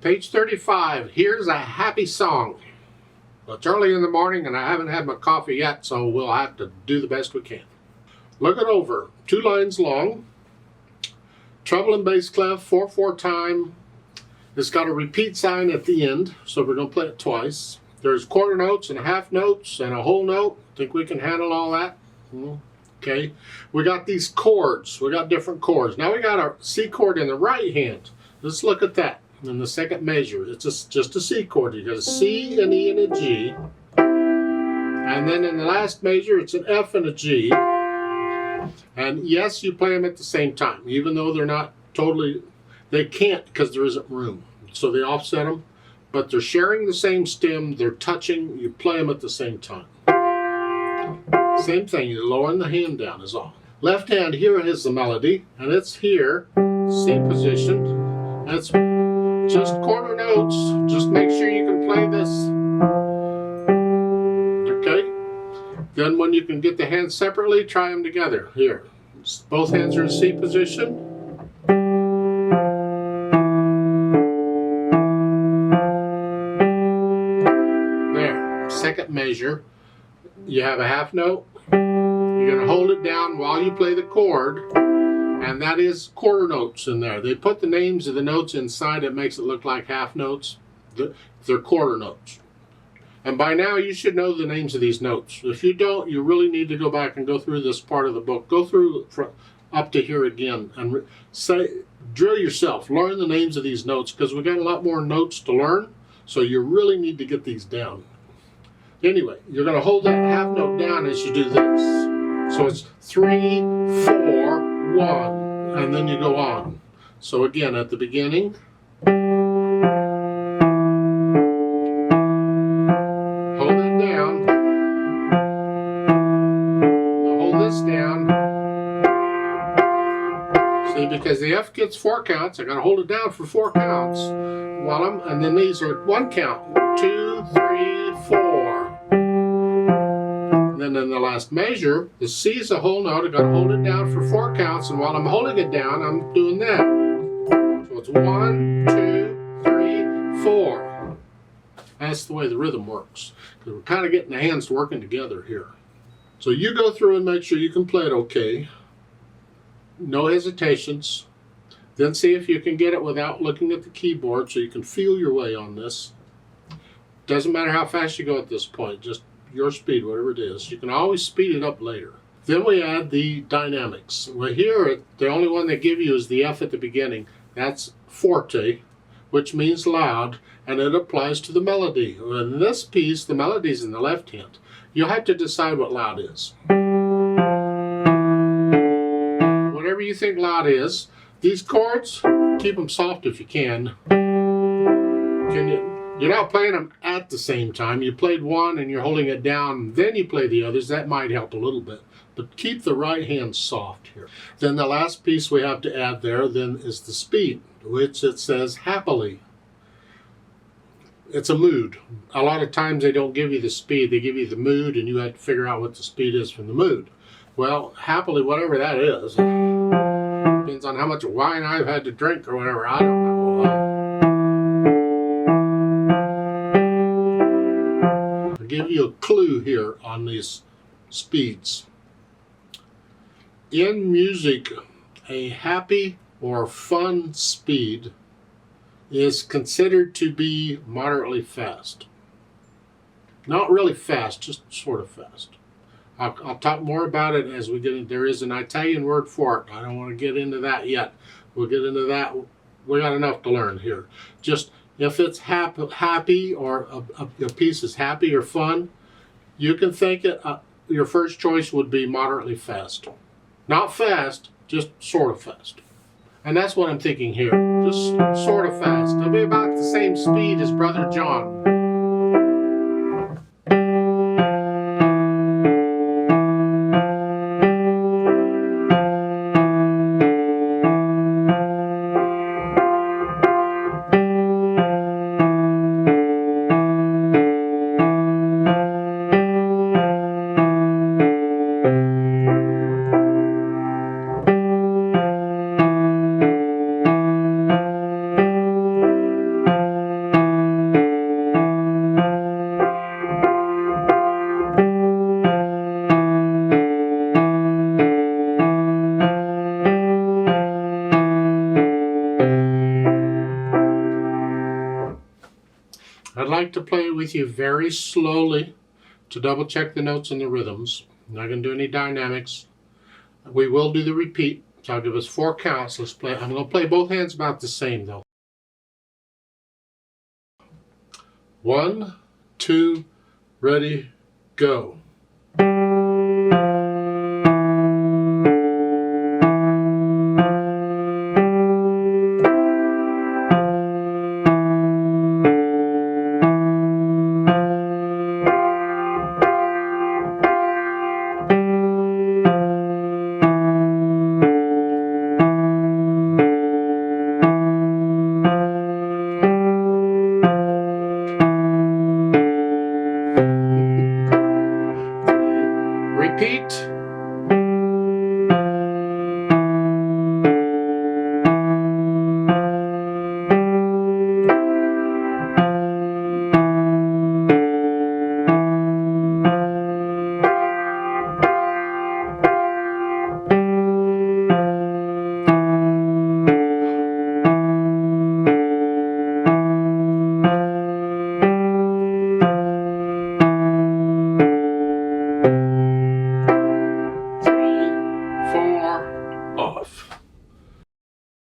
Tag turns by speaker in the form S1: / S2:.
S1: Page 35, here's a happy song. Well, it's early in the morning and I haven't had my coffee yet, so we'll have to do the best we can. Look it over. 2 lines long. Treble and bass clef, 4/4 time. It's got a repeat sign at the end, so we're going to play it twice. There's quarter notes and half notes and a whole note. Think we can handle all that? Okay. We got these chords. We got different chords. Now we got our C chord in the right hand. Let's look at that. In the second measure, it's just a C chord. You got a C, an E, and a G. And then in the last measure, it's an F and a G. And yes, you play them at the same time, even though they're not totally, they can't because there isn't room. So they offset them, but they're sharing the same stem, they're touching, you play them at the same time. Same thing, you're lowering the hand down is all. Left hand here is the melody, and it's here, C position. That's just quarter notes. Just make sure you can play this. Okay? Then when you can get the hands separately, try them together. Here. Both hands are in C position. There. Second measure. You have a half note. You're going to hold it down while you play the chord. And that is quarter notes in there. They put the names of the notes inside. It makes it look like half notes. They're quarter notes. And by now you should know the names of these notes. If you don't, you really need to go back and go through this part of the book. Go through up to here again and drill yourself. Learn the names of these notes because we've got a lot more notes to learn. So you really need to get these down. Anyway, you're going to hold that half note down as you do this. So it's 3, 4, 1, and then you go on. So again, at the beginning, hold it down. Now hold this down. See, because the F gets 4 counts, I gotta hold it down for 4 counts. And then these are 1 count. 2, 3, 4. And then in the last measure, the C is a whole note. I've got to hold it down for 4 counts, and while I'm holding it down, I'm doing that. So it's 1, 2, 3, 4. That's the way the rhythm works. Because we're kind of getting the hands working together here. So you go through and make sure you can play it okay. No hesitations. Then see if you can get it without looking at the keyboard so you can feel your way on this. Doesn't matter how fast you go at this point, just your speed, whatever it is. You can always speed it up later. Then we add the dynamics. Well, here, the only one they give you is the F at the beginning. That's forte, which means loud, and it applies to the melody. In this piece, the melody's in the left hand. You'll have to decide what loud is. Whatever you think loud is, these chords, keep them soft if you can. You're not playing them at the same time. You played one and you're holding it down, then you play the others. That might help a little bit. But keep the right hand soft here. Then the last piece we have to add there then is the speed, which it says happily. It's a mood. A lot of times they don't give you the speed. They give you the mood, and you have to figure out what the speed is from the mood. Well, happily, whatever that is, depends on how much wine I've had to drink or whatever. I don't know. I'll give you a clue here on these speeds. In music, a happy or fun speed is considered to be moderately fast. Not really fast, just sort of fast. I'll talk more about it as we get in. There is an Italian word for it. I don't want to get into that yet. We'll get into that. We got enough to learn here. Just if it's happy or a piece is happy or fun, you can think it. Your first choice would be moderately fast. Not fast, just sort of fast. And that's what I'm thinking here. Just sort of fast. It'll be about the same speed as Brother John. like to play it with you very slowly to double check the notes and the rhythms. I'm not going to do any dynamics. We will do the repeat, so I'll give us 4 counts. Let's play. I'm going to play both hands about the same though. 1, 2, ready, go.